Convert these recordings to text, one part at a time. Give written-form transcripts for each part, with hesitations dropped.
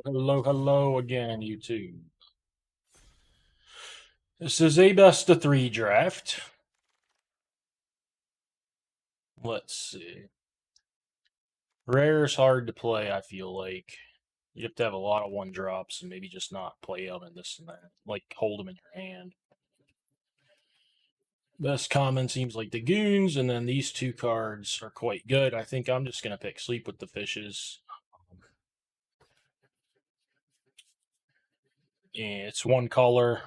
Hello again, YouTube. This is a best of 3 draft. Let's see. Rare is hard to play, I feel like. You have to have a lot of 1-drops and maybe just not play them and this and that. Like, hold them in your hand. Best common seems like the Goons, and then these 2 cards are quite good. I think I'm just going to pick Sleep with the Fishes. Yeah, it's 1 color.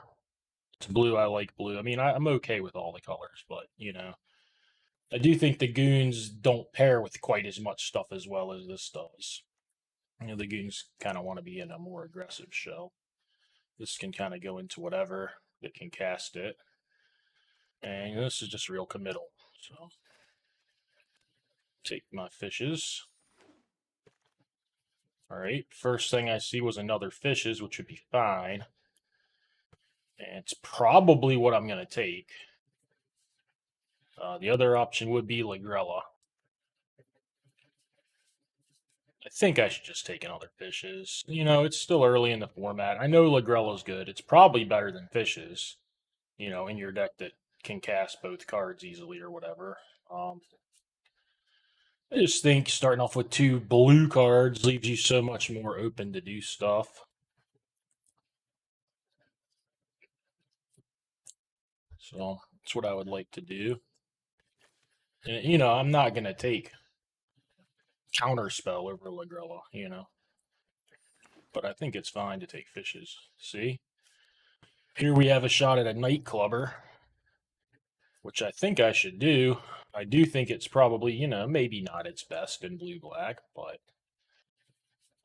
It's blue. I like blue. I mean, I'm okay with all the colors, but, I do think the Goons don't pair with quite as much stuff as well as this does. The Goons kind of want to be in a more aggressive shell. This can kind of go into whatever that can cast it. And this is just real committal. So, take my fishes. Alright, first thing I see was another fishes, which would be fine. And it's probably what I'm going to take. The other option would be Lagrella. I think I should just take another fishes. It's still early in the format. I know Lagrella's good. It's probably better than fishes, in your deck that can cast both cards easily or whatever. I just think starting off with 2 blue cards leaves you so much more open to do stuff. So that's what I would like to do. And, I'm not going to take Counterspell over Lagrella, But I think it's fine to take fishes. See? Here we have a shot at a Night Clubber, which I think I should do. I do think it's probably, maybe not its best in blue-black, but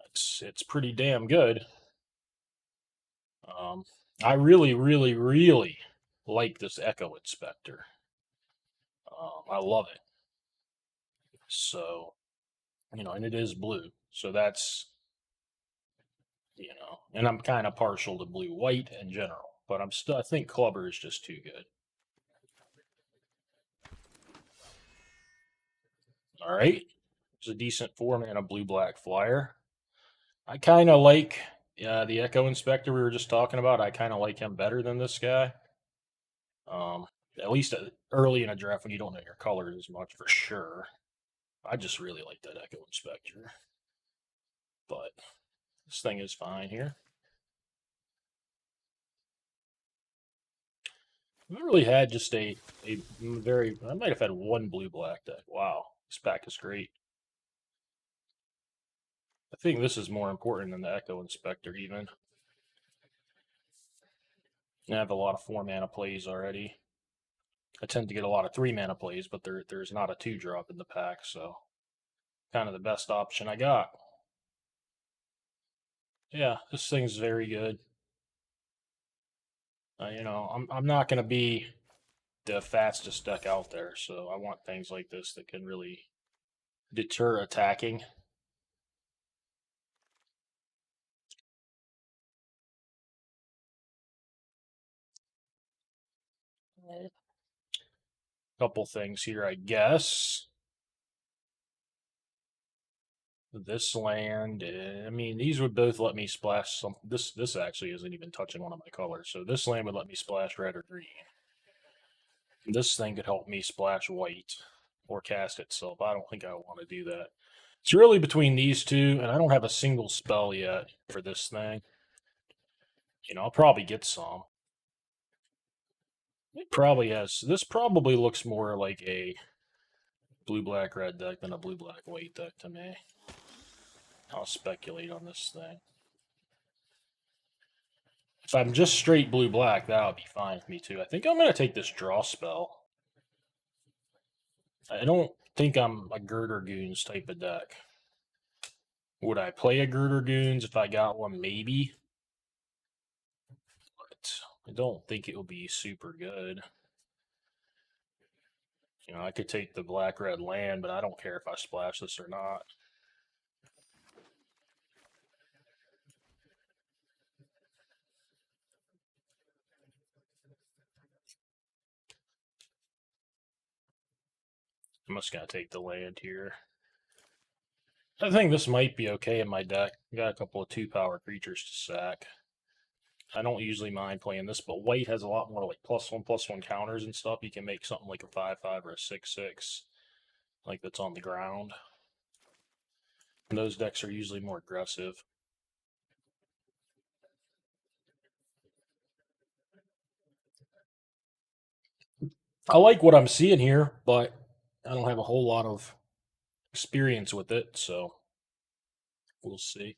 it's pretty damn good. I really, really, really like this Echo Inspector. I love it. So, and it is blue. So that's, and I'm kind of partial to blue-white in general, but I think Clubber is just too good. All right. It's a decent 4-mana blue-black flyer. I kind of like the Echo Inspector we were just talking about. I kind of like him better than this guy. At least early in a draft when you don't know your colors as much, for sure. I just really like that Echo Inspector. But this thing is fine here. I really had just a very. I might have had 1 blue-black deck. Wow, this pack is great. I think this is more important than the Echo Inspector, even. I have a lot of 4-mana plays already. I tend to get a lot of 3-mana plays, but there's not a 2-drop in the pack, so kind of the best option I got. Yeah, this thing's very good. I'm not going to be the fastest deck out there, so I want things like this that can really deter attacking. Couple things here, I guess. This land, I mean, these would both let me splash some. This actually isn't even touching one of my colors, so this land would let me splash red or green. This thing could help me splash white or cast itself. I don't think I want to do that. It's really between these two, and I don't have a single spell yet for this thing. I'll probably get some. It probably has. This probably looks more like a blue-black-red deck than a blue-black-white deck to me. I'll speculate on this thing. If I'm just straight blue-black, that would be fine with me too. I think I'm going to take this draw spell. I don't think I'm a Girder Goons type of deck. Would I play a Girder Goons if I got one? Maybe. But I don't think it would be super good. I could take the black-red land, but I don't care if I splash this or not. I'm just going to take the land here. I think this might be okay in my deck. I got a couple of 2-power creatures to sack. I don't usually mind playing this, but white has a lot more like +1/+1 counters and stuff. You can make something like a 5/5 or a 6/6, like that's on the ground. And those decks are usually more aggressive. I like what I'm seeing here, but I don't have a whole lot of experience with it, so we'll see.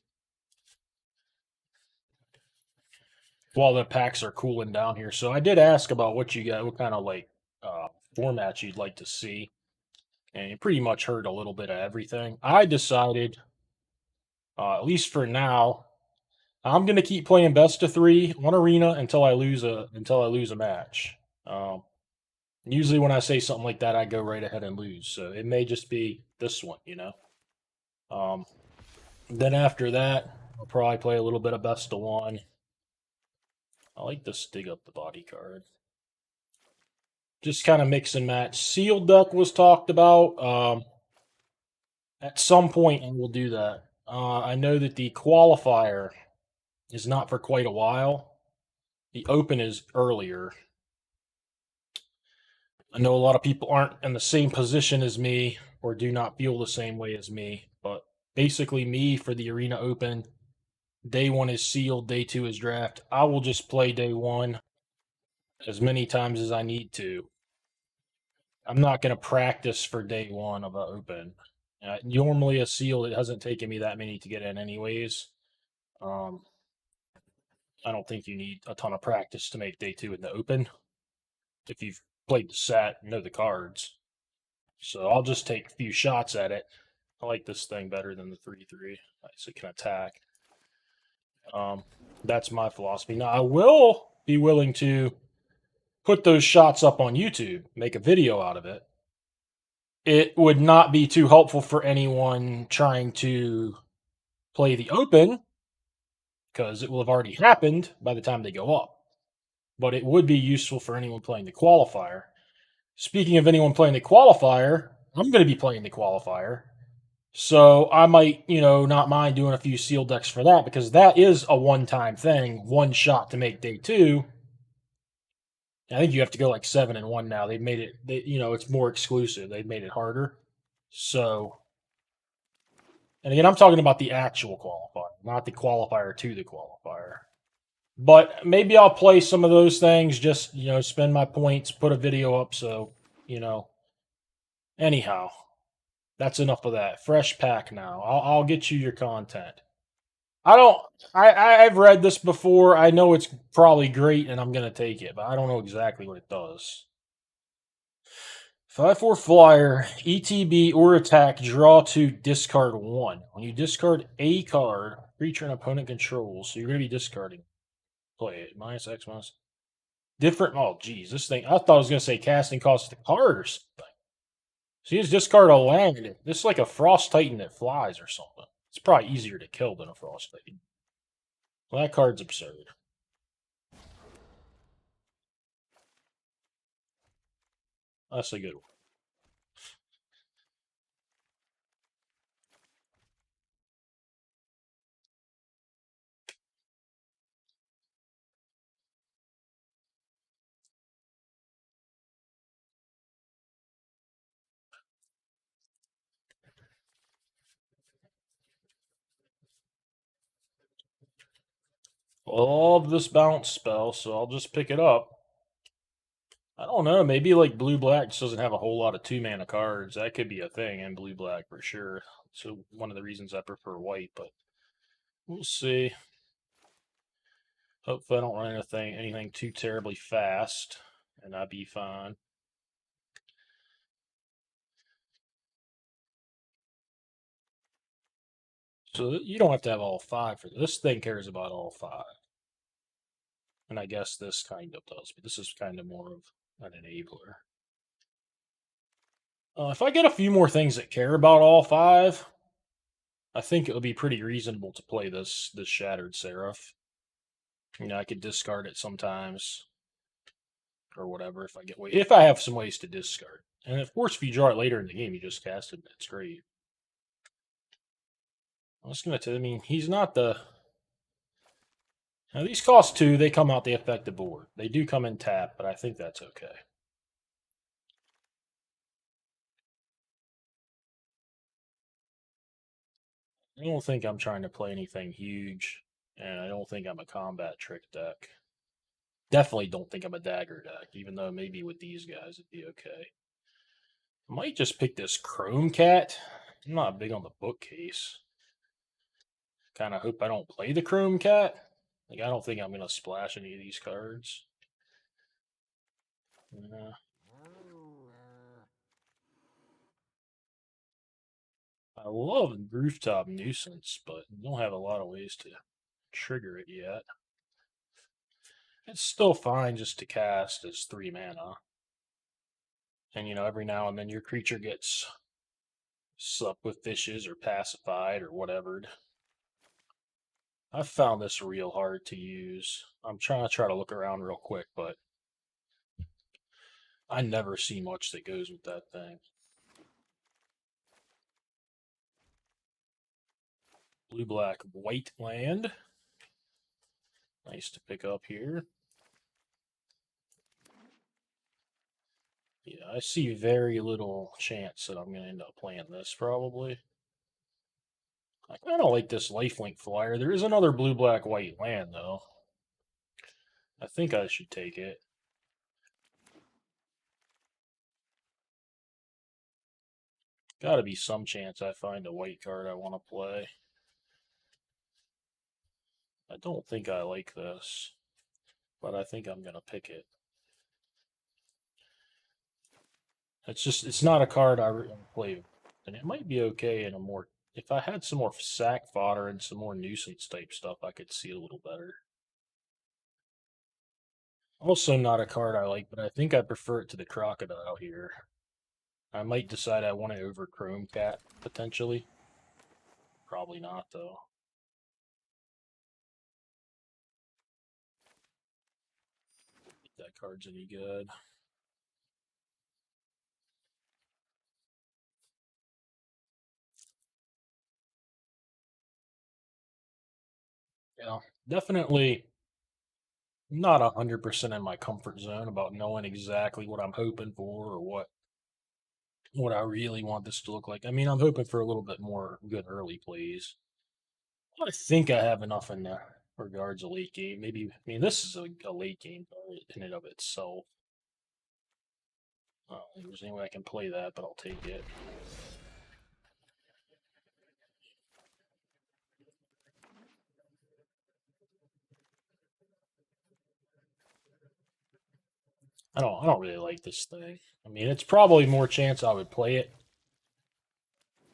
While the packs are cooling down here, so I did ask about what you got, what kind of like formats you'd like to see, and you pretty much heard a little bit of everything. I decided, at least for now, I'm gonna keep playing best of 3 on Arena until I lose a match. Um, Usually, when I say something like that, I go right ahead and lose. So it may just be this one, you know. Um, then after that, I'll probably play a little bit of best of 1. I like this dig up the body card. Just kind of mix and match. Sealed deck was talked about. At some point, and we'll do that. I know that the qualifier is not for quite a while. The open is earlier. I know a lot of people aren't in the same position as me or do not feel the same way as me, but basically, me for the Arena Open, day 1 is sealed, day 2 is draft. I will just play day 1 as many times as I need to. I'm not going to practice for day 1 of an open. Normally, a sealed, it hasn't taken me that many to get in, anyways. Um, I don't think you need a ton of practice to make day 2 in the open. If you've played the set, you know the cards. So I'll just take a few shots at it. I like this thing better than the 3/3. So it can attack. That's my philosophy. Now I will be willing to put those shots up on YouTube, make a video out of it. It would not be too helpful for anyone trying to play the open because it will have already happened by the time they go up. But it would be useful for anyone playing the qualifier. Speaking of anyone playing the qualifier, I'm going to be playing the qualifier. So I might, not mind doing a few sealed decks for that because that is a one-time thing, one shot to make day 2. I think you have to go like 7-1 now. They've made it, it's more exclusive. They've made it harder. So, and again, I'm talking about the actual qualifier, not the qualifier to the qualifier. But maybe I'll play some of those things, just, spend my points, put a video up. So, anyhow, that's enough of that. Fresh pack now. I'll get you your content. I don't. I've read this before. I know it's probably great, and I'm gonna take it, but I don't know exactly what it does. 5/4 flyer, ETB or attack, draw 2, discard 1. When you discard a card, creature an opponent controls, so you're gonna be discarding. Play it. -X minus. Different. Oh, geez, this thing. I thought I was gonna say casting cost the card or something. So you just discard a land. This is like a Frost Titan that flies or something. It's probably easier to kill than a Frost Titan. Well, that card's absurd. That's a good one. Love this bounce spell, so I'll just pick it up. I don't know. Maybe like blue black just doesn't have a whole lot of 2-mana cards. That could be a thing in blue black for sure. So one of the reasons I prefer white, but we'll see. Hopefully I don't run anything too terribly fast, and I'll be fine. So you don't have to have all 5 for this. This thing cares about all 5. And I guess this kind of does, but this is kind of more of an enabler. If I get a few more things that care about all 5, I think it would be pretty reasonable to play this Shattered Seraph. I could discard it sometimes or whatever if I have some ways to discard. And of course, if you draw it later in the game, you just cast it. That's great. I was gonna tell. I mean, he's not the. Now these cost 2. They come out the effective board. They do come in tap, but I think that's okay. I don't think I'm trying to play anything huge, and I don't think I'm a combat trick deck. Definitely don't think I'm a dagger deck, even though maybe with these guys it'd be okay. I might just pick this Chrome Cat. I'm not big on the bookcase. Kind of hope I don't play the Chrome Cat. Like, I don't think I'm going to splash any of these cards. Yeah. I love Rooftop Nuisance, but don't have a lot of ways to trigger it yet. It's still fine just to cast as 3 mana. And, every now and then your creature gets supped with fishes or pacified or whatever. I've found this real hard to use. I'm trying to look around real quick, but I never see much that goes with that thing. Blue, black, white land. Nice to pick up here. Yeah, I see very little chance that I'm going to end up playing this, probably. I kind of like this lifelink flyer. There is another blue, black, white land, though. I think I should take it. Gotta be some chance I find a white card I want to play. I don't think I like this, but I think I'm going to pick it. It's not a card I play, and it might be okay in a more. If I had some more sack fodder and some more nuisance type stuff, I could see a little better. Also, not a card I like, but I think I prefer it to the crocodile here. I might decide I want it over Chrome Cat potentially. Probably not though. If that card's any good. Yeah, definitely not 100% in my comfort zone about knowing exactly what I'm hoping for or what I really want this to look like. I mean, I'm hoping for a little bit more good early plays. I think I have enough in regards to late game. Maybe, I mean, this is a late game card in and of itself. I don't think there's any way I can play that, but I'll take it. I don't really like this thing. I mean, it's probably more chance I would play it.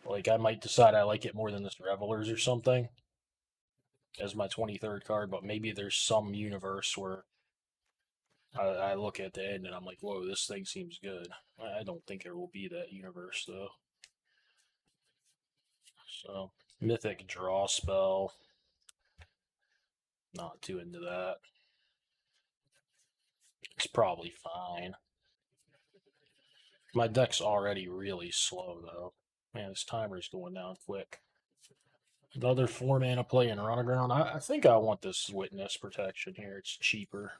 Like I might decide I like it more than this Revelers or something as my 23rd card, but maybe there's some universe where I look at the end and I'm like, whoa, this thing seems good. I don't think there will be that universe though. So Mythic draw spell. Not too into that. It's probably fine. My deck's already really slow though. Man, this timer's going down quick. Another 4 mana play and run aground. I think I want this witness protection here. It's cheaper.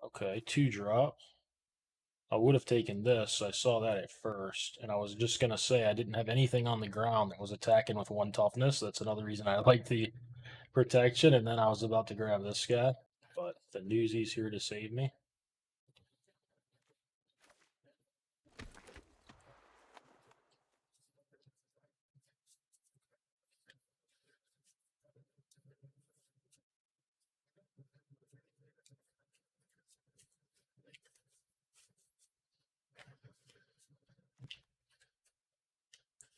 Okay, 2 drop. I would have taken this. I saw that at first, and I was just gonna say I didn't have anything on the ground that was attacking with 1 toughness. That's another reason I like the protection. And then I was about to grab this guy, but the newsie's here to save me.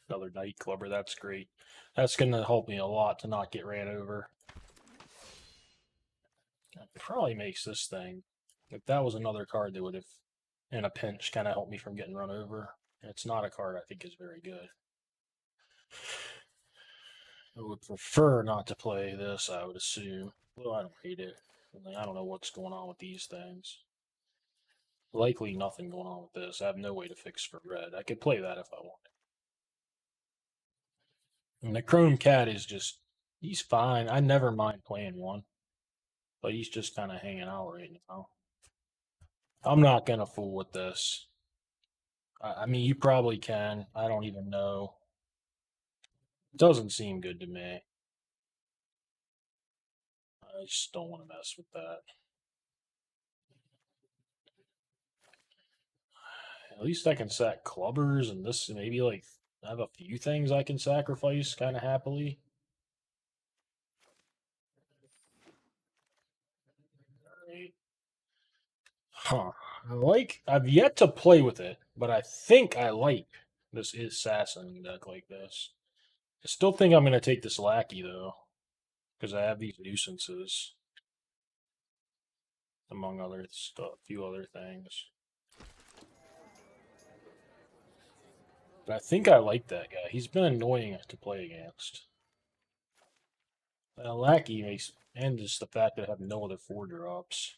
Another night clubber. That's great. That's gonna help me a lot to not get ran over. That probably makes this thing. If that was another card that would have, in a pinch, kind of helped me from getting run over. It's not a card I think is very good. I would prefer not to play this, I would assume. Well, I don't hate it. I don't know what's going on with these things. Likely nothing going on with this. I have no way to fix for red. I could play that if I wanted. And the Chrome Cat is just, he's fine. I never mind playing one, but he's just kind of hanging out right now. I'm not going to fool with this. I mean, you probably can. I don't even know. It doesn't seem good to me. I just don't want to mess with that. At least I can sack clubbers and this maybe like I have a few things I can sacrifice kind of happily. Alright. Huh. I've yet to play with it, but I think I like this assassin deck like this. I still think I'm gonna take this lackey though, because I have these nuisances, among other stuff, a few other things. But I think I like that guy. He's been annoying to play against. Lackey makes, and just the fact that I have no other 4 drops.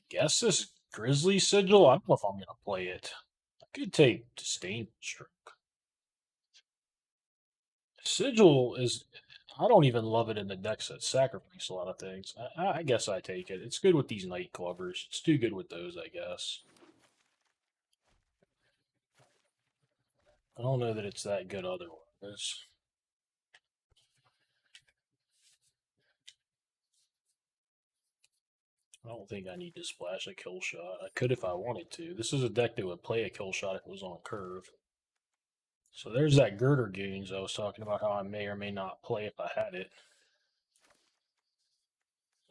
Guess this Grizzly Sigil. I don't know if I'm gonna play it. I could take Disdain Stroke. Sigil is. I don't even love it in the decks that sacrifice a lot of things. I guess I take it. It's good with these night clubbers. It's too good with those, I guess. I don't know that it's that good otherwise. I don't think I need to splash a kill shot. I could if I wanted to. This is a deck that would play a kill shot if it was on curve. So there's that Girder Goons I was talking about how I may or may not play if I had it.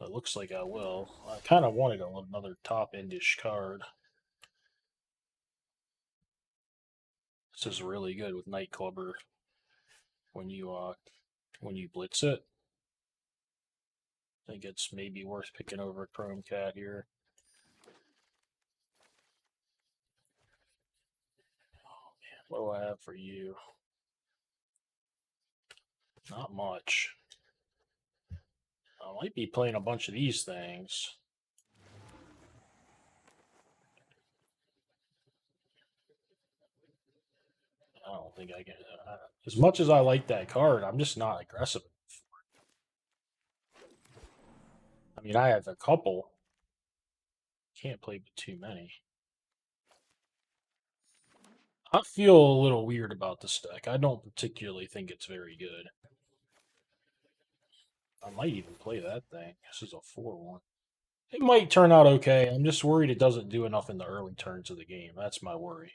It looks like I will. I kind of wanted another top-endish card. This is really good with Night Clubber when you blitz it. I think it's maybe worth picking over a Chrome Cat here. Oh man, what do I have for you? Not much. I might be playing a bunch of these things. I don't think I can. As much as I like that card, I'm just not aggressive. I mean, I have a couple. Can't play with too many. I feel a little weird about this deck. I don't particularly think it's very good. I might even play that thing. This is a 4-1. It might turn out okay. I'm just worried it doesn't do enough in the early turns of the game. That's my worry.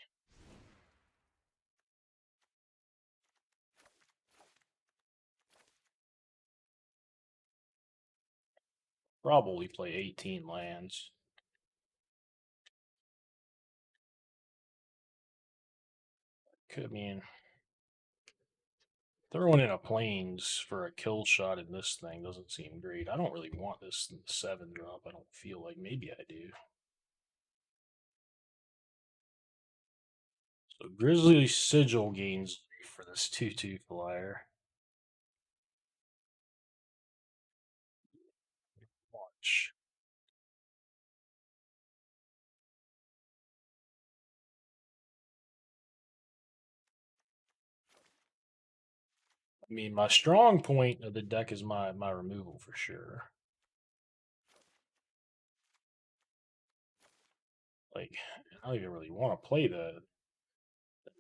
Probably play 18 lands. I mean, throwing in a planes for a kill shot in this thing doesn't seem great. I don't really want this in the 7-drop. I don't feel like maybe I do. So Grizzly Sigil gains for this 2/2 flyer. Watch. I mean, my strong point of the deck is my removal for sure. Like, I don't even really want to play the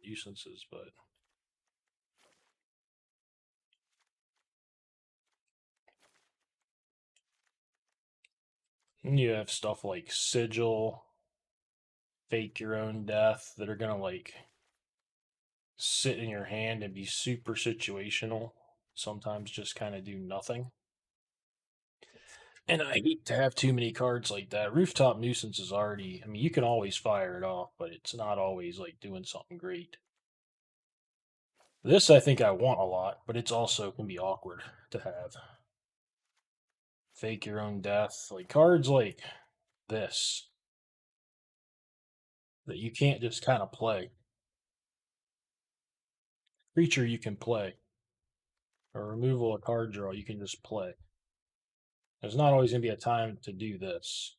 nuisances, but then you have stuff like Sigil, Fake Your Own Death that are gonna like sit in your hand and be super situational. Sometimes just kind of do nothing. And I hate to have too many cards like that. Rooftop Nuisance is already, I mean, you can always fire it off, but it's not always like doing something great. This I think I want a lot, but it's also can be awkward to have. Fake Your Own Death. Like cards like this that you can't just kind of play. Creature you can play. Or removal of card draw you can just play. There's not always going to be a time to do this.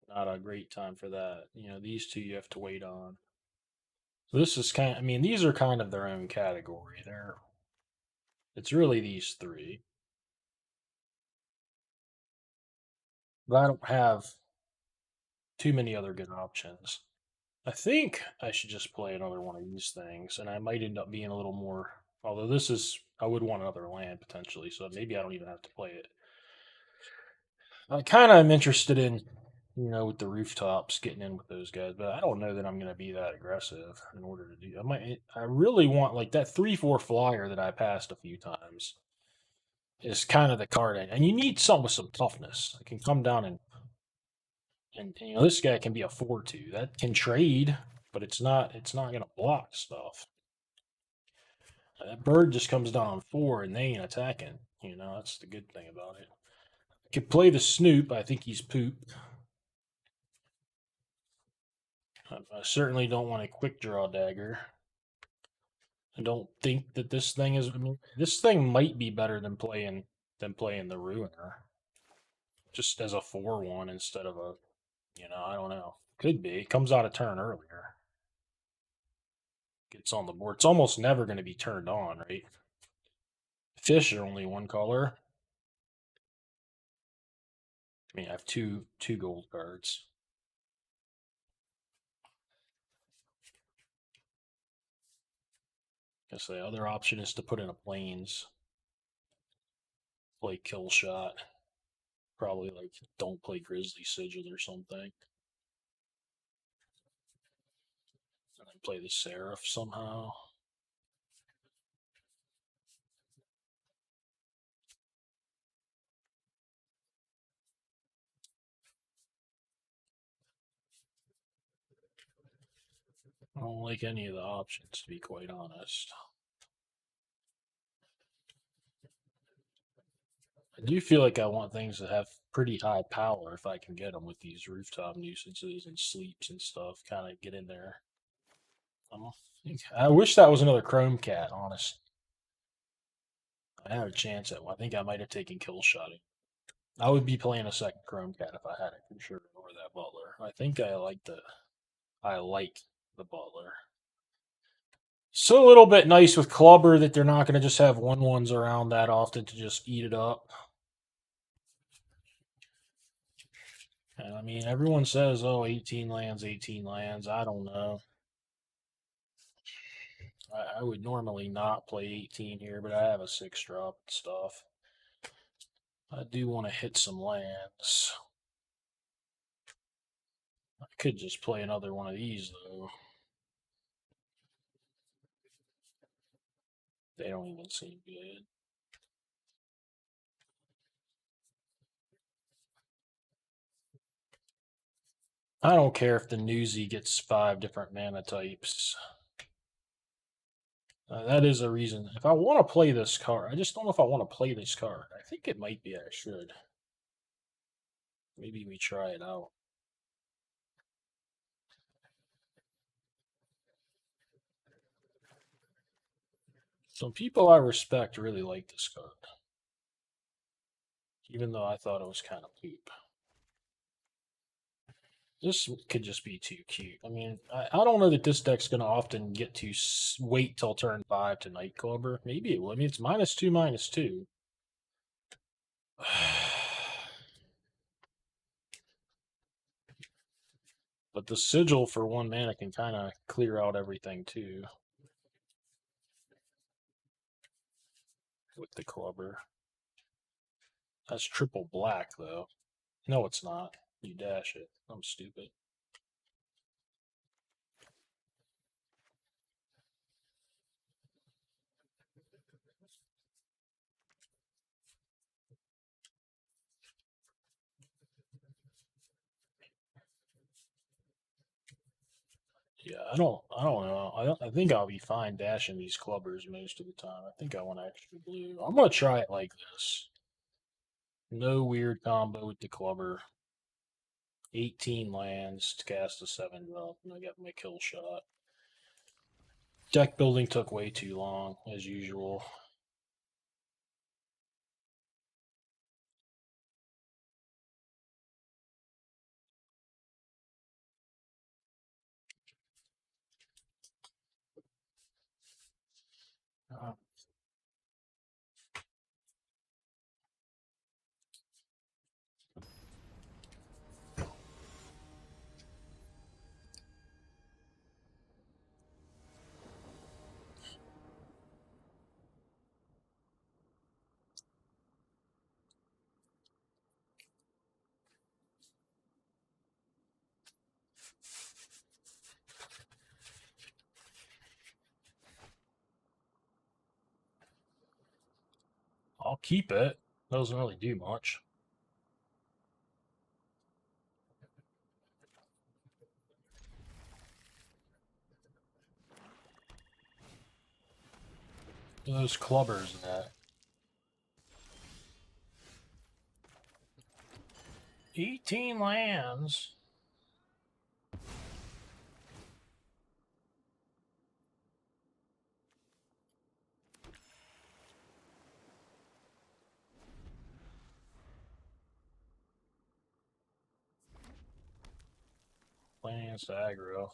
not a great time for that. You know, these two you have to wait on. So this is kind of, I mean, these are kind of their own category. It's really these three. But I don't have too many other good options. I think I should just play another one of these things, and I might end up being a little more. Although this is, I would want another land potentially, so maybe I don't even have to play it. I kind of am interested in, with the rooftops, getting in with those guys, but I don't know that I'm going to be that aggressive in order to do. I really want like that 3/4 flyer that I passed a few times is kind of the card, and you need something with some toughness. It can come down and this guy can be a 4/2 that can trade, but it's not going to block stuff. That bird just comes down on 4 and they ain't attacking. That's the good thing about it. I could play the Snoop. I think he's poop. I certainly don't want a quick draw dagger. I don't think that this thing is. I mean, this thing might be better than playing the Ruiner, just as a 4/1 instead of a. I don't know. Could be. Comes out a turn earlier. Gets on the board. It's almost never going to be turned on, right? Fish are only one color. I mean, I have two gold cards. Guess the other option is to put in a plains. Play kill shot. Probably like don't play Grizzly Sigil or something. And then play the Seraph somehow. I don't like any of the options, to be quite honest. I do feel like I want things that have pretty high power if I can get them with these rooftop nuisances and sleeps and stuff. Kind of get in there. I wish that was another Chrome Cat, honest. I had a chance at one. I think I might have taken kill shotting. I would be playing a second Chrome Cat if I had it for sure, or that Butler. I think I like the Butler. So a little bit nice with Clubber that they're not going to just have 1/1s around that often to just eat it up. And I mean, everyone says, oh, 18 lands, 18 lands. I don't know. I would normally not play 18 here, but I have a 6-drop and stuff. I do want to hit some lands. I could just play another one of these, though. They don't even seem good. I don't care if the newsy gets 5 different mana types. That is a reason. If I want to play this card, I just don't know if I want to play this card. I think it might be I should. Maybe we try it out. Some people I respect really like this card, even though I thought it was kind of poop. This could just be too cute. I mean, I don't know that this deck's going to often get to wait till turn 5 to Night Clubber. Maybe it will. I mean, it's -2, -2. But the sigil for 1 mana can kind of clear out everything too. With the clubber. That's triple black though. No, it's not. You dash it. I'm stupid. Yeah, I don't know. I think I'll be fine dashing these clubbers most of the time. I think I want extra blue. I'm gonna try it like this. No weird combo with the clubber. 18 lands to cast a 7-drop, and I got my kill shot. Deck building took way too long, as usual. I'll keep it. Doesn't really do much. Those clubbers in that. 18 lands. Playing against aggro.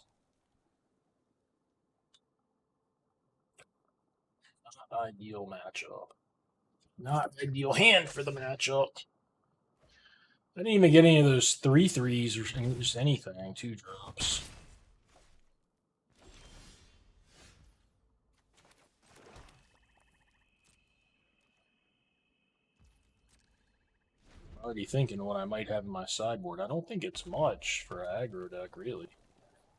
Not ideal matchup. Not ideal hand for the matchup. I didn't even get any of those 3/3s or just anything. 2-drops. I'm already thinking what I might have in my sideboard. I don't think it's much for an aggro deck, really.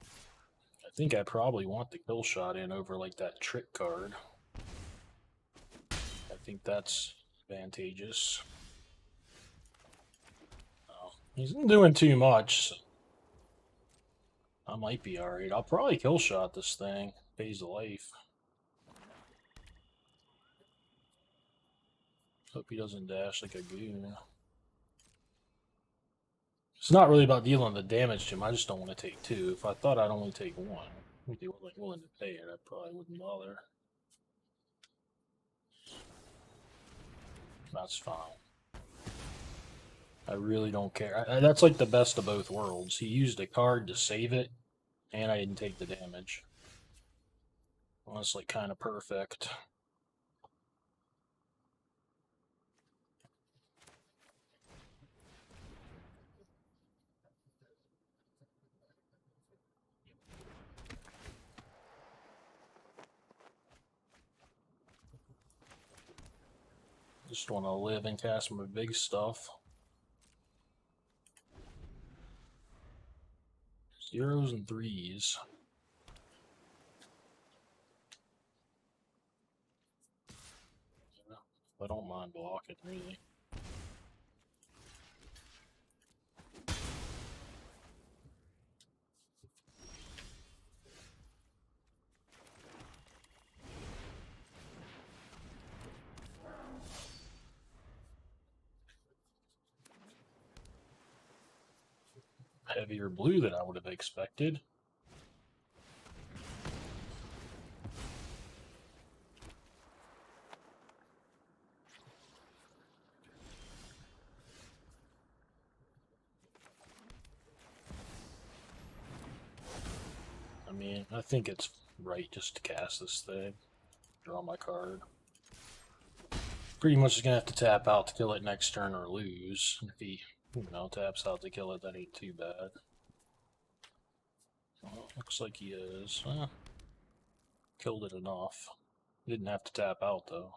I think I probably want the kill shot in over like that trick card. I think that's advantageous. Oh, he's not doing too much. So I might be alright. I'll probably kill shot this thing. Pays the life. Hope he doesn't dash like a goon. It's not really about dealing the damage to him. I just don't want to take 2. If I thought I'd only take 1, if they were like willing to pay it, I probably wouldn't bother. That's fine. I really don't care. That's like the best of both worlds. He used a card to save it, and I didn't take the damage. Well, that's like kind of perfect. Just want to live and cast my big stuff. 0s and 3s. I don't mind blocking, really. Heavier blue than I would have expected. I mean, I think it's right just to cast this thing. Draw my card. Pretty much just gonna have to tap out to kill it next turn or lose. If he, taps out to kill it, that ain't too bad. Well, looks like he is. Killed it enough. Didn't have to tap out, though.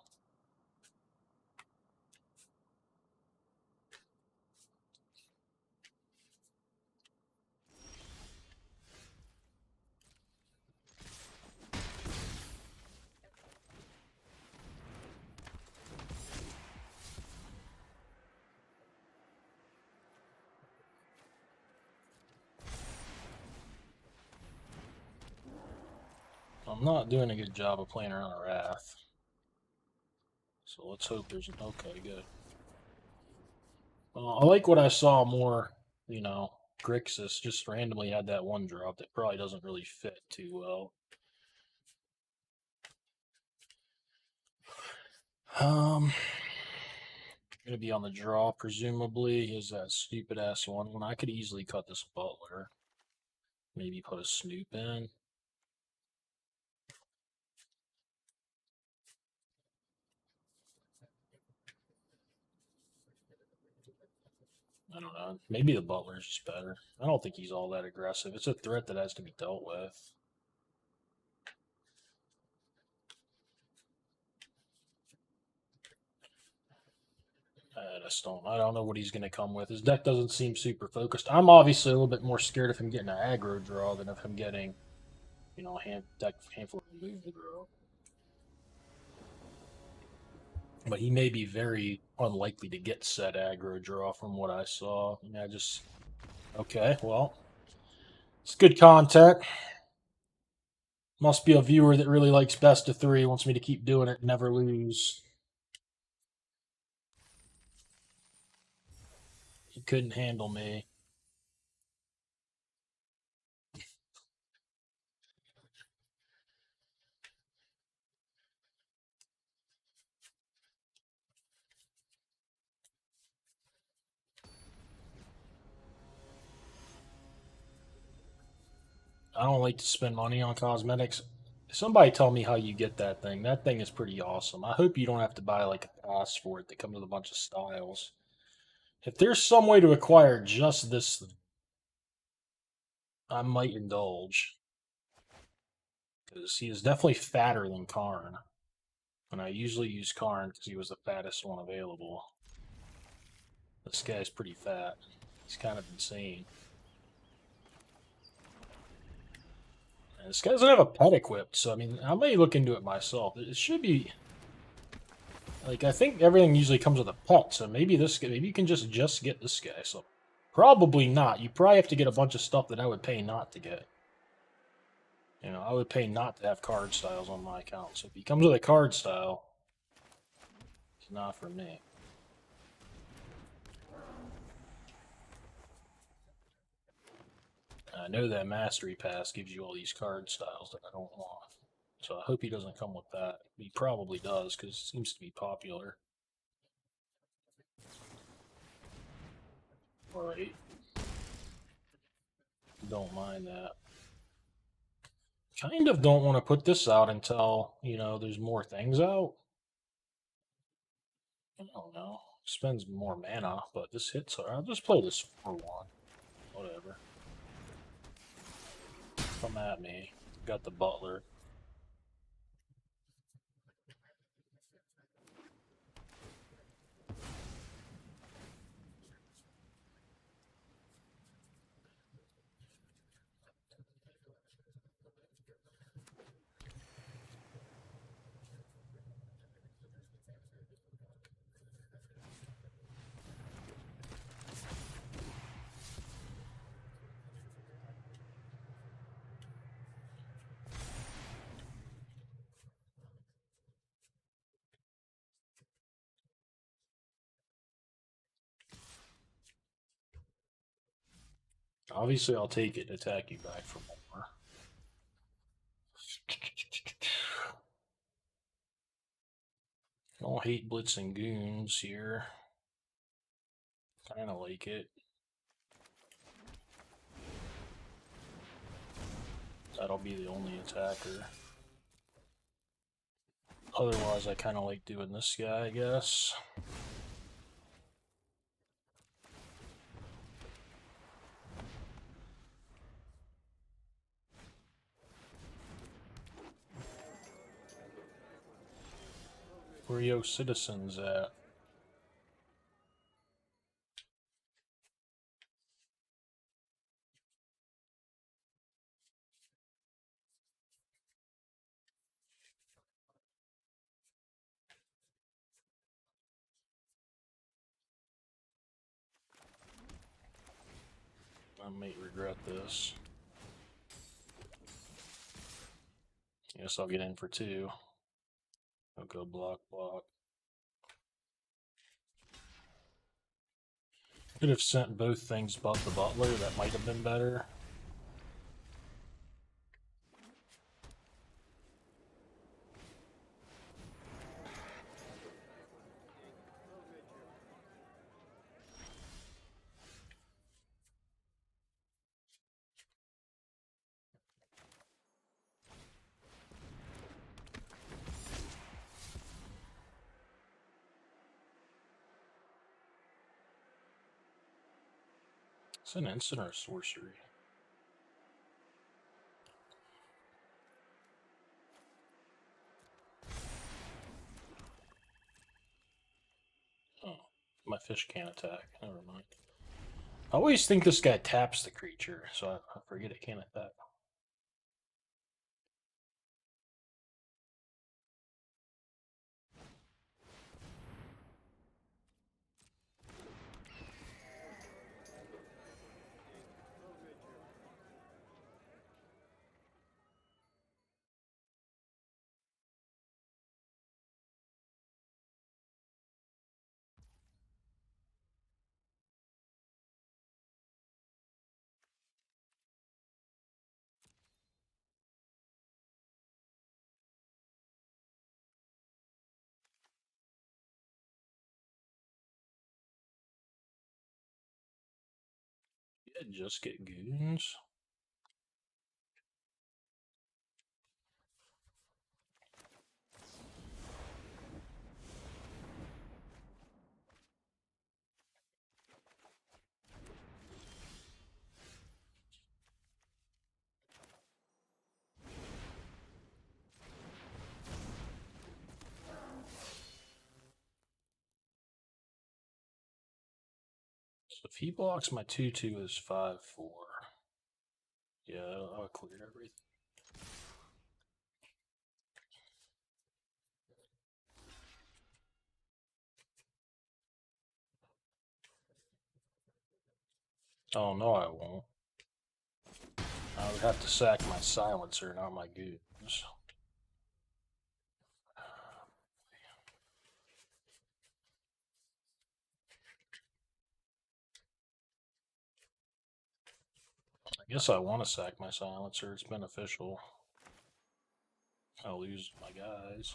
I'm not doing a good job of playing around a Wrath. So let's hope there's an okay, good. I like what I saw more, Grixis just randomly had that 1-drop that probably doesn't really fit too well. Gonna be on the draw, presumably. He has that stupid ass 1. I could easily cut this Butler. Maybe put a Snoop in. I don't know. Maybe the Butler's just better. I don't think he's all that aggressive. It's a threat that has to be dealt with. I don't know what he's going to come with. His deck doesn't seem super focused. I'm obviously a little bit more scared of him getting an aggro draw than of him getting, a handful of removal draw. But he may be very unlikely to get set aggro draw from what I saw. Okay, well, it's good content. Must be a viewer that really likes best of 3, wants me to keep doing it and never lose. He couldn't handle me. I don't like to spend money on cosmetics. Somebody tell me how you get that thing. That thing is pretty awesome. I hope you don't have to buy like a pass for it that comes with a bunch of styles. If there's some way to acquire just this thing, I might indulge. Because he is definitely fatter than Karn. And I usually use Karn because he was the fattest one available. This guy's pretty fat. He's kind of insane. And this guy doesn't have a pet equipped, so I mean, I may look into it myself. It should be like I think everything usually comes with a pet, so maybe maybe you can just get this guy. So probably not. You probably have to get a bunch of stuff that I would pay not to get. You know, I would pay not to have card styles on my account. So if he comes with a card style, it's not for me. I know that Mastery Pass gives you all these card styles that I don't want. So I hope he doesn't come with that. He probably does, because it seems to be popular. Alright. Don't mind that. Kind of don't want to put this out until, you know, there's more things out. I don't know. Spends more mana, but this hits. I'll just play this for 1. Whatever. Come at me. Got the Butler. Obviously, I'll take it and attack you back for more. I don't hate blitzing goons here. Kinda like it. That'll be the only attacker. Otherwise, I kinda like doing this guy, I guess. Where yo citizens at? I might regret this. Guess I'll get in for 2. I'll go block. Could have sent both things but the Butler. That might have been better. It's an instant or a sorcery. Oh, my fish can't attack. Never mind. I always think this guy taps the creature, so I forget it can't attack. Just get goons. So if he blocks my 2/2 is 5/4. Yeah, I'll clear everything. Oh no, I won't. I would have to sack my silencer, not my goons. I guess I want to sack my silencer. It's beneficial. I'll lose my guys.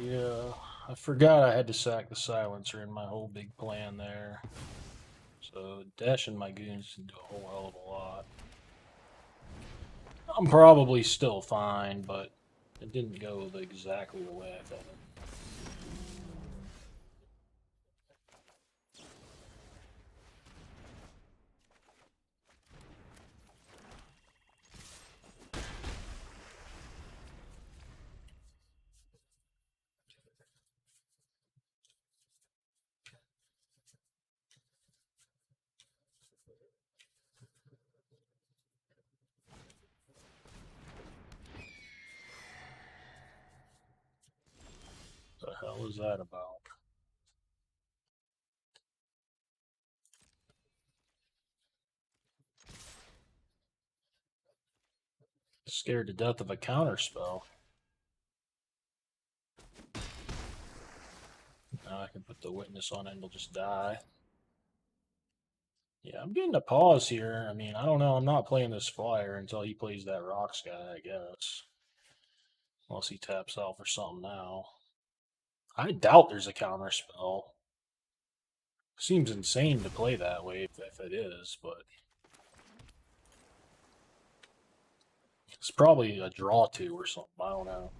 Yeah, I forgot I had to sack the silencer in my whole big plan there. So dashing my goons can do a whole hell of a lot. I'm probably still fine, but it didn't go exactly the way I thought it. The hell is that about? Scared to death of a counter spell. Now I can put the witness on it and it'll just die. Yeah, I'm getting a pause here. I mean, I don't know. I'm not playing this flyer until he plays that rocks guy, I guess. Unless he taps out for something now. I doubt there's a counter spell. Seems insane to play that way if it is, but it's probably a draw two or something. I don't know.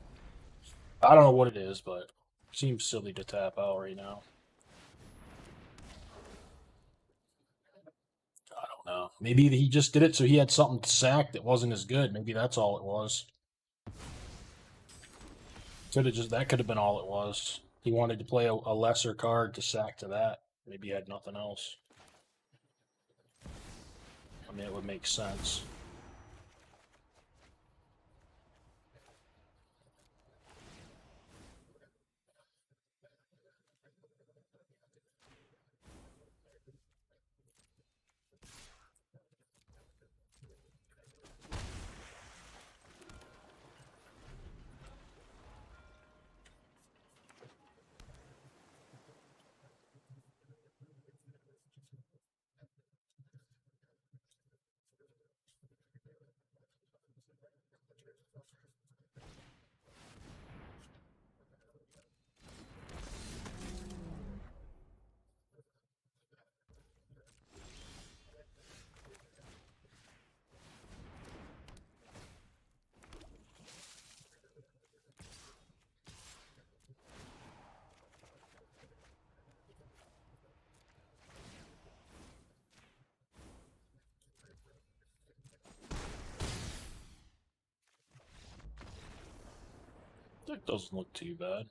I don't know what it is, but it seems silly to tap out right now. I don't know. Maybe he just did it so he had something to sack that wasn't as good. Maybe that's all it was. Could have just that could have been all it was. He wanted to play a lesser card to sack to that. Maybe he had nothing else. I mean, it would make sense. That doesn't look too bad.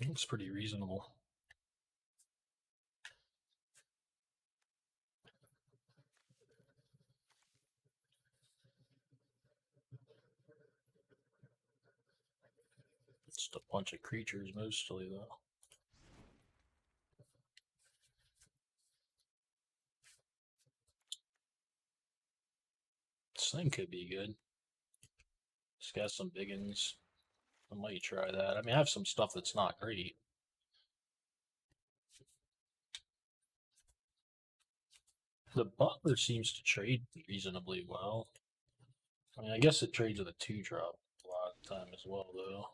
It looks pretty reasonable. Just a bunch of creatures mostly, though. This thing could be good. It's got some big uns. I might try that. I mean, I have some stuff that's not great. The Butler seems to trade reasonably well. I mean, I guess it trades with a 2-drop a lot of the time as well, though.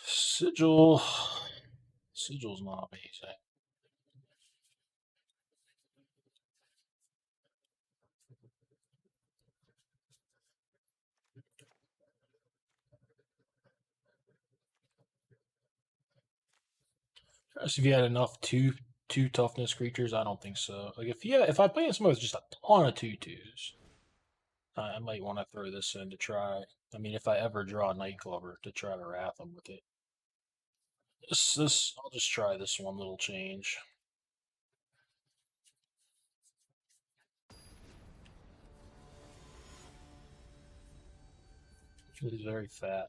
Sigil's not amazing. If you had enough two toughness creatures, I don't think so. Like if I play someone with just a ton of 2/2s, I might want to throw this in to try. I mean, if I ever draw a Nightclubber to try to wrath them with it. I'll just try this one little change. He's very fat.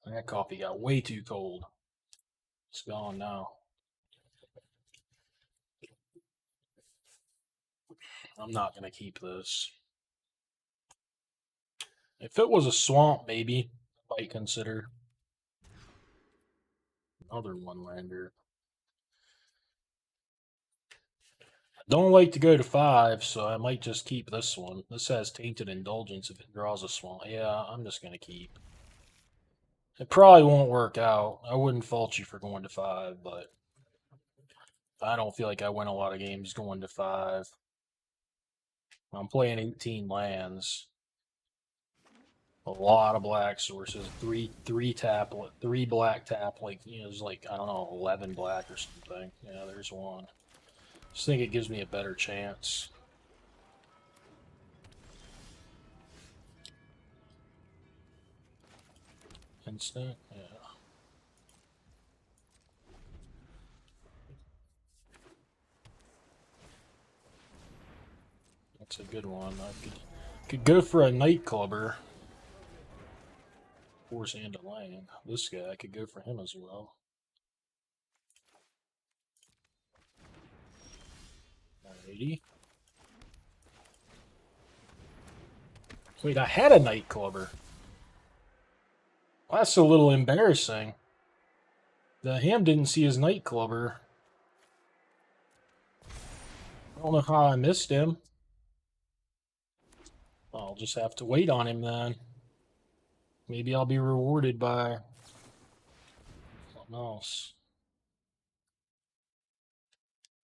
That coffee got way too cold. It's gone now. I'm not going to keep this. If it was a swamp, maybe I might consider another one-lander. I don't like to go to 5, so I might just keep this one. This has Tainted Indulgence if it draws a swamp. Yeah, I'm just going to keep. It probably won't work out. I wouldn't fault you for going to 5, but I don't feel like I win a lot of games going to 5. I'm playing 18 lands. A lot of black sources. Three black tap. Like there's like I don't know 11 black or something. Yeah, there's one. Just think it gives me a better chance. Instant, yeah. That's a good one. I could go for a Nightclubber. Force and a land. This guy, I could go for him as well. Alrighty. Wait, I had a Nightclubber. Well, that's a little embarrassing. The Ham didn't see his Nightclubber. I don't know how I missed him. I'll just have to wait on him then. Maybe I'll be rewarded by something else.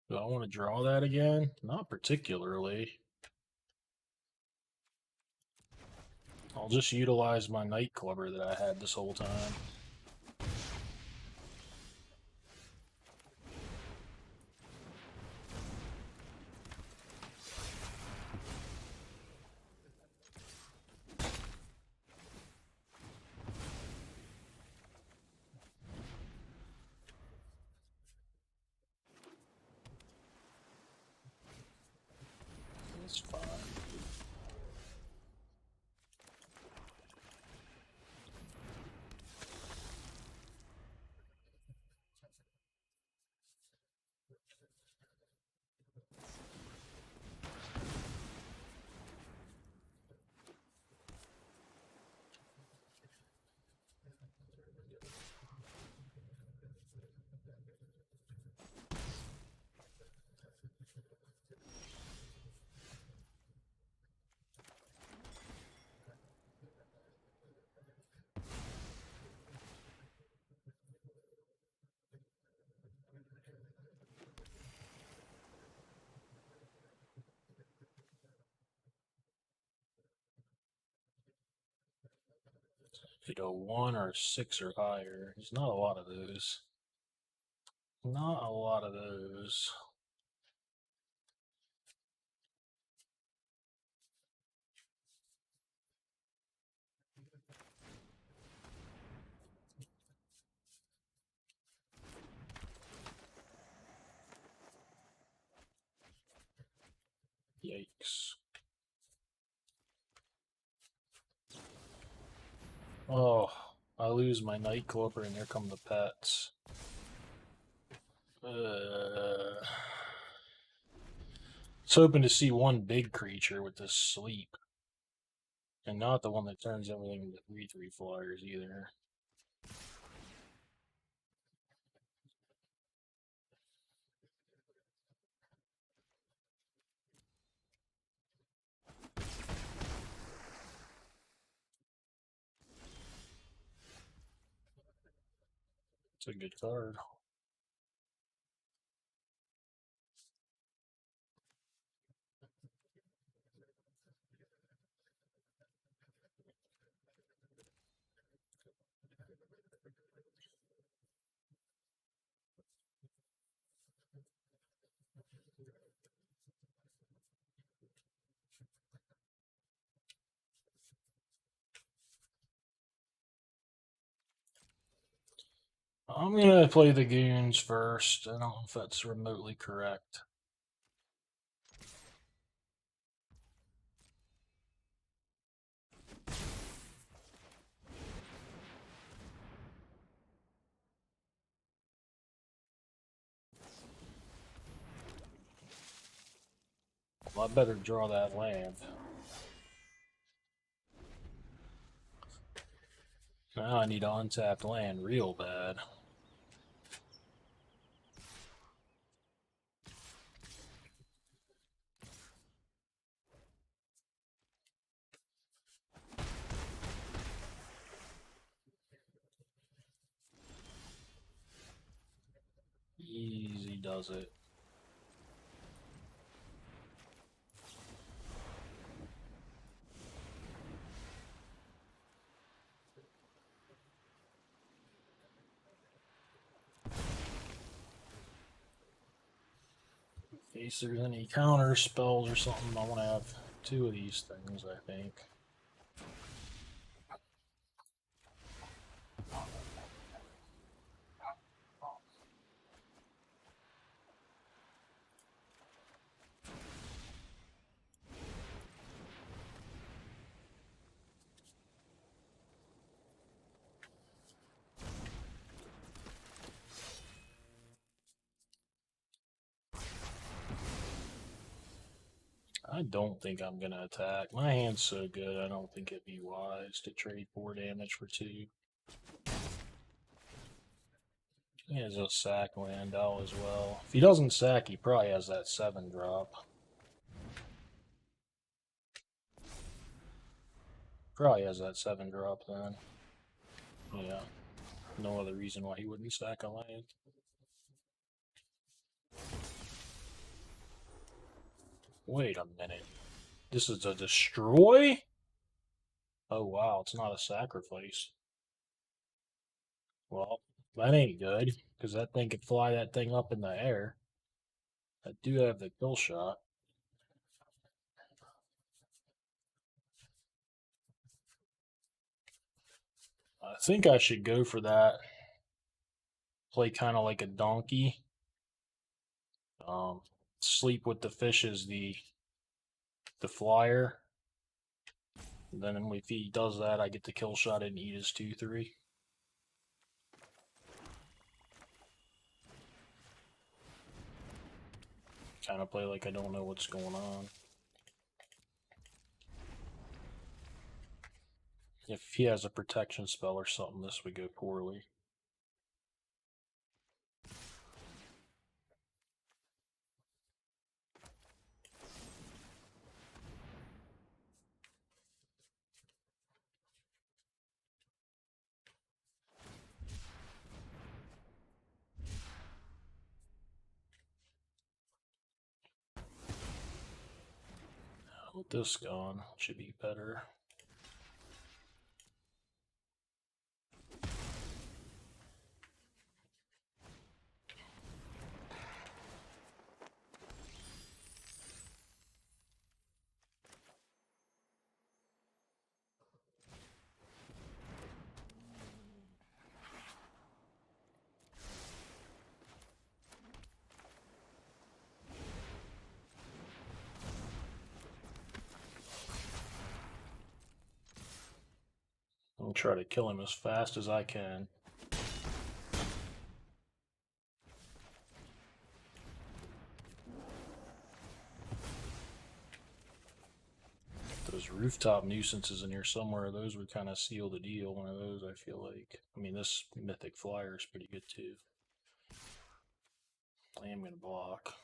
Do I want to draw that again? Not particularly. I'll just utilize my Nightclubber that I had this whole time. That's fine. If you 1 or 6 or higher, there's not a lot of those. Not a lot of those. Yikes. Oh, I lose my Nightclubber, and there come the pets. Was hoping to see one big creature with this sleep. And not the one that turns everything into 3/3 flyers either. It's a good card. I'm gonna play the goons first. I don't know if that's remotely correct. Well, I better draw that land. Now I need to untap land real bad. Easy does it. In case there's any counter spells or something, I want to have 2 of these things, I think. I don't think I'm going to attack. My hand's so good, I don't think it'd be wise to trade 4 damage for 2. He has a sack land out as well. If he doesn't sack, he probably has that 7 drop. Probably has that 7 drop then. Yeah. No other reason why he wouldn't sack a land. Wait a minute. This is a destroy? Oh wow, it's not a sacrifice. Well, that ain't good, because that thing could fly that thing up in the air. I do have the kill shot. I think I should go for that. Play kind of like a donkey. Sleep with the fish is the flyer. And then if he does that, I get the kill shot and eat his 2/3. Kind of play like I don't know what's going on. If he has a protection spell or something, this would go poorly. With this gone, should be better. I'll try to kill him as fast as I can. Those rooftop nuisances in here somewhere, those would kind of seal the deal. One of those, I feel like. I mean, this Mythic Flyer is pretty good too. I am going to block.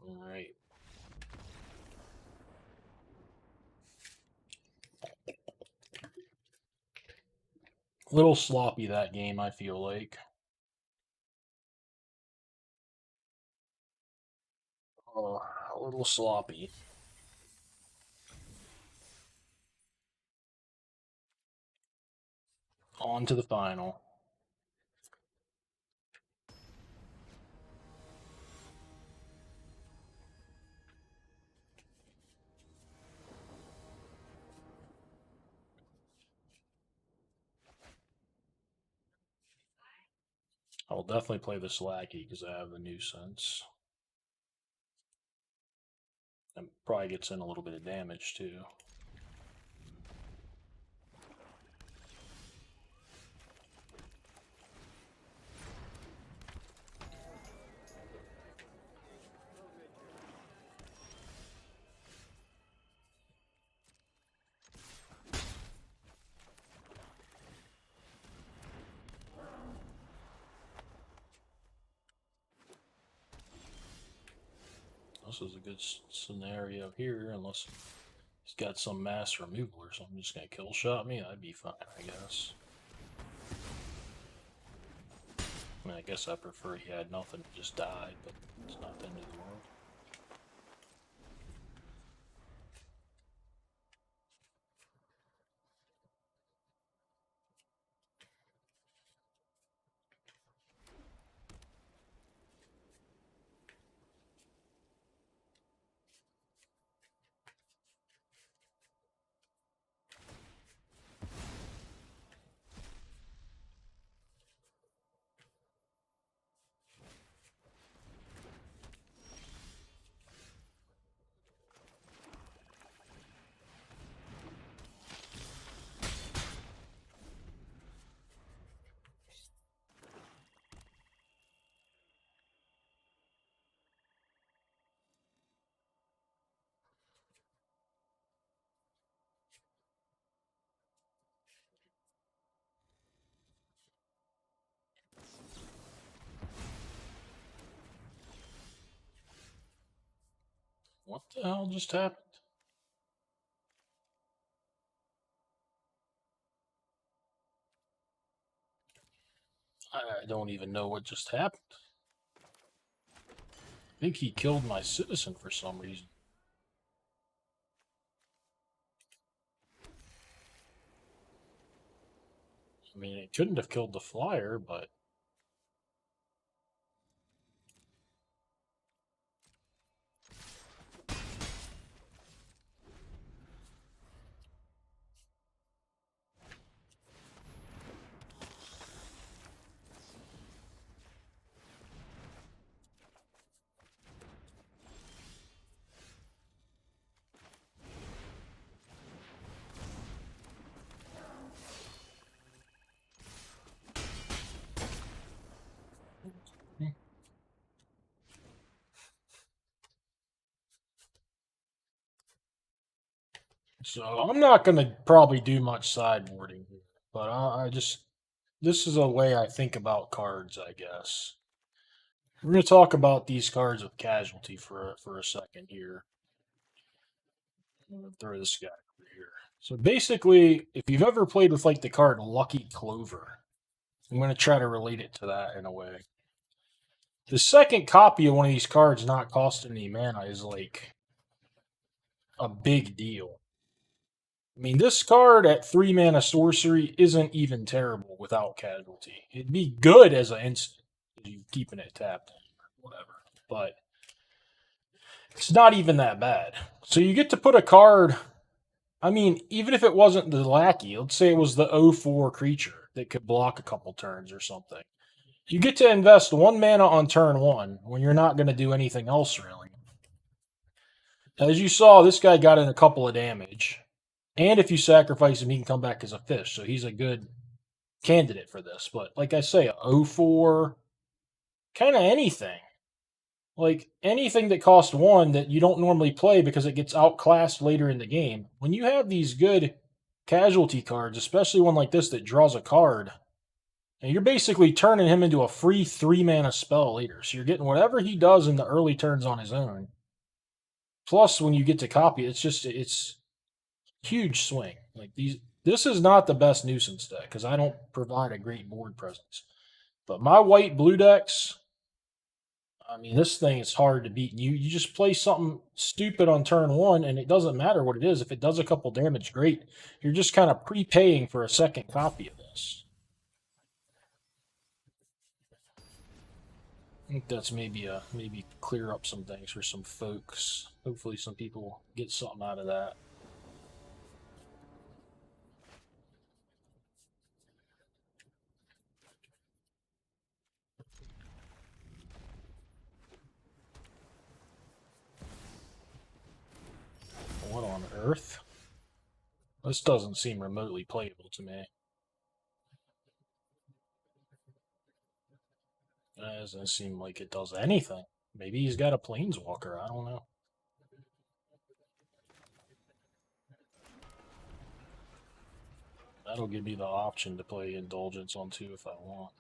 Alright. A little sloppy that game, I feel like. A little sloppy. On to the final. I'll definitely play this Lackey because I have the nuisance. And probably gets in a little bit of damage too. This is a good scenario here, unless he's got some mass removal or something. Just gonna kill shot me. That'd be fine, I guess. I mean, I guess I prefer he had nothing, just died, but it's not the end of the world. What the hell just happened? I don't even know what just happened. I think he killed my citizen for some reason. I mean, it couldn't have killed the flyer, but so I'm not going to probably do much sideboarding here, but I just, this is a way I think about cards, I guess. We're going to talk about these cards with Casualty for a second here. I'm going to throw this guy over here. So basically, if you've ever played with like the card Lucky Clover, I'm going to try to relate it to that in a way. The second copy of one of these cards not costing any mana is like a big deal. I mean, this card at 3 mana sorcery isn't even terrible without Casualty. It'd be good as an instant, you keeping it tapped or whatever, but it's not even that bad. So you get to put a card. I mean, even if it wasn't the lackey, let's say it was the 0/4 creature that could block a couple turns or something. You get to invest 1 mana on turn 1 when you're not going to do anything else really. As you saw, this guy got in a couple of damage. And if you sacrifice him, he can come back as a fish. So he's a good candidate for this. But like I say, 0/4, kind of anything. Like anything that costs 1 that you don't normally play because it gets outclassed later in the game. When you have these good Casualty cards, especially one like this that draws a card, and you're basically turning him into a free 3 mana spell later. So you're getting whatever he does in the early turns on his own. Plus, when you get to copy, it's huge swing. Like this is not the best nuisance deck because I don't provide a great board presence. But my white blue decks, I mean, this thing is hard to beat. You just play something stupid on turn 1, and it doesn't matter what it is. If it does a couple damage, great. You're just kind of prepaying for a second copy of this. I think that's maybe clear up some things for some folks. Hopefully, some people get something out of that. What on earth? This doesn't seem remotely playable to me. It doesn't seem like it does anything. Maybe he's got a planeswalker. I don't know. That'll give me the option to play Indulgence on 2 if I want.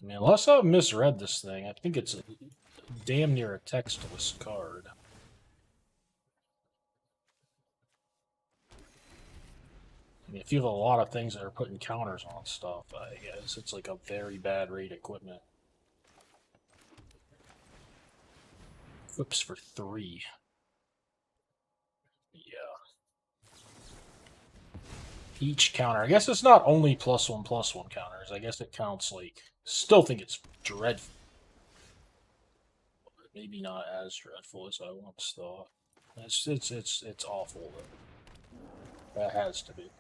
I mean, unless I've misread this thing, I think it's damn near a textless card. I mean, if you have a lot of things that are putting counters on stuff, I guess it's like a very bad rate equipment. Equips for 3. Yeah. Each counter. I guess it's not only +1/+1 counters. I guess it counts like. Still think it's dreadful. But maybe not as dreadful as I once thought. It's awful. That has to be.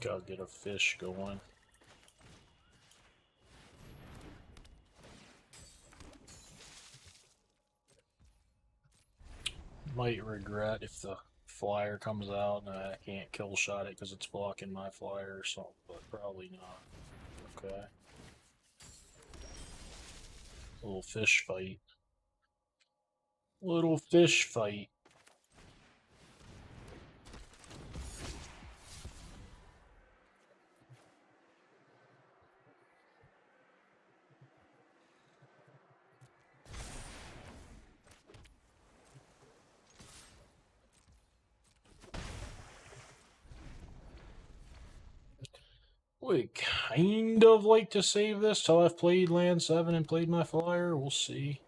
Gotta get a fish going. Might regret if the flyer comes out and I can't kill shot it because it's blocking my flyer or something, but probably not. Okay. Little fish fight. Little fish fight. Would kind of like to save this till I've played land 7 and played my flyer. We'll see.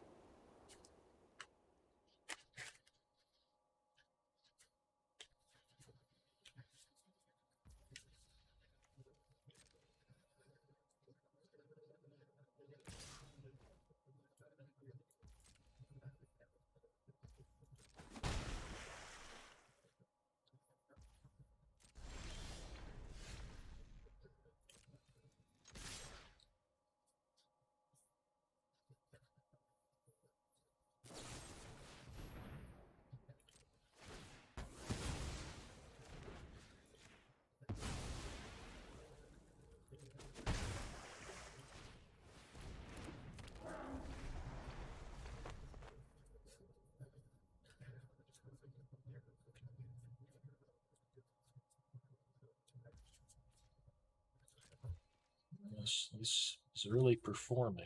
This is really performing.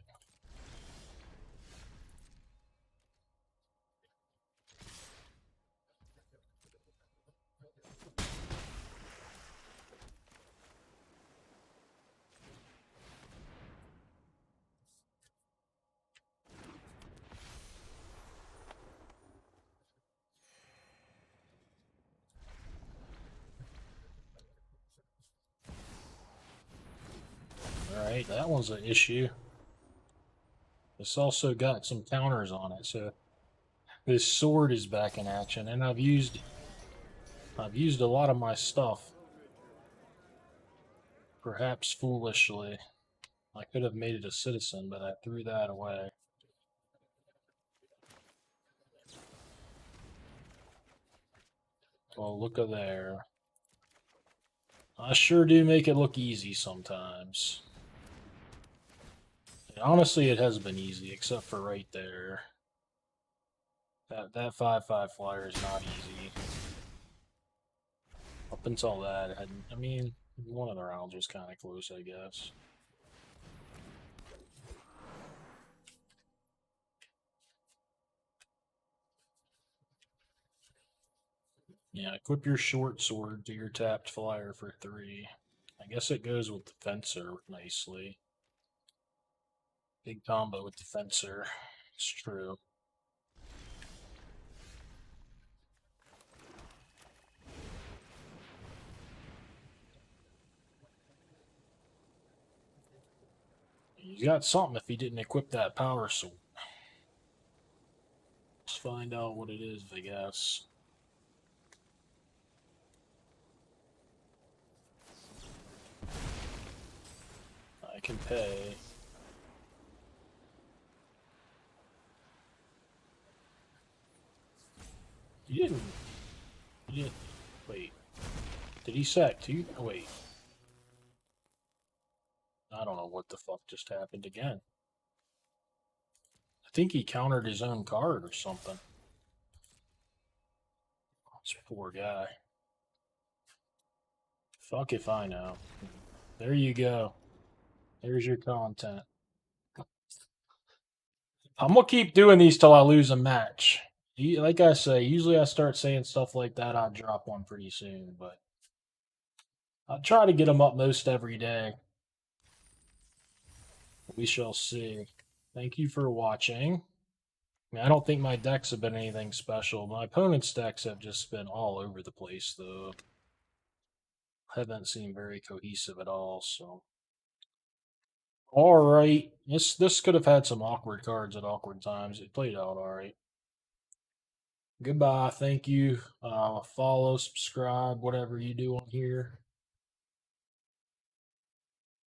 Alright, that one's an issue. This also got some counters on it, so this sword is back in action, and I've used a lot of my stuff. Perhaps foolishly. I could have made it a citizen, but I threw that away. Well, look at there. I sure do make it look easy sometimes. And honestly, it has been easy, except for right there. That 5/5 flyer is not easy. Up until that, I mean, one of the rounds was kind of close, I guess. Yeah, equip your short sword to your tapped flyer for 3. I guess it goes with the fencer nicely. Big combo with the fencer. It's true. He's got something if he didn't equip that power sword. Let's find out what it is, I guess. I can pay. You didn't. Wait. Did he sack 2? Oh, wait. I don't know what the fuck just happened again. I think he countered his own card or something. This poor guy. Fuck if I know. There you go. There's your content. I'm gonna keep doing these till I lose a match. Like I say, usually I start saying stuff like that, I drop one pretty soon, but I try to get them up most every day. We shall see. Thank you for watching. I mean, I don't think my decks have been anything special. My opponent's decks have just been all over the place, though. Haven't seemed very cohesive at all, so. Alright. This could have had some awkward cards at awkward times. It played out alright. Goodbye. Thank you. Follow, subscribe, whatever you do on here.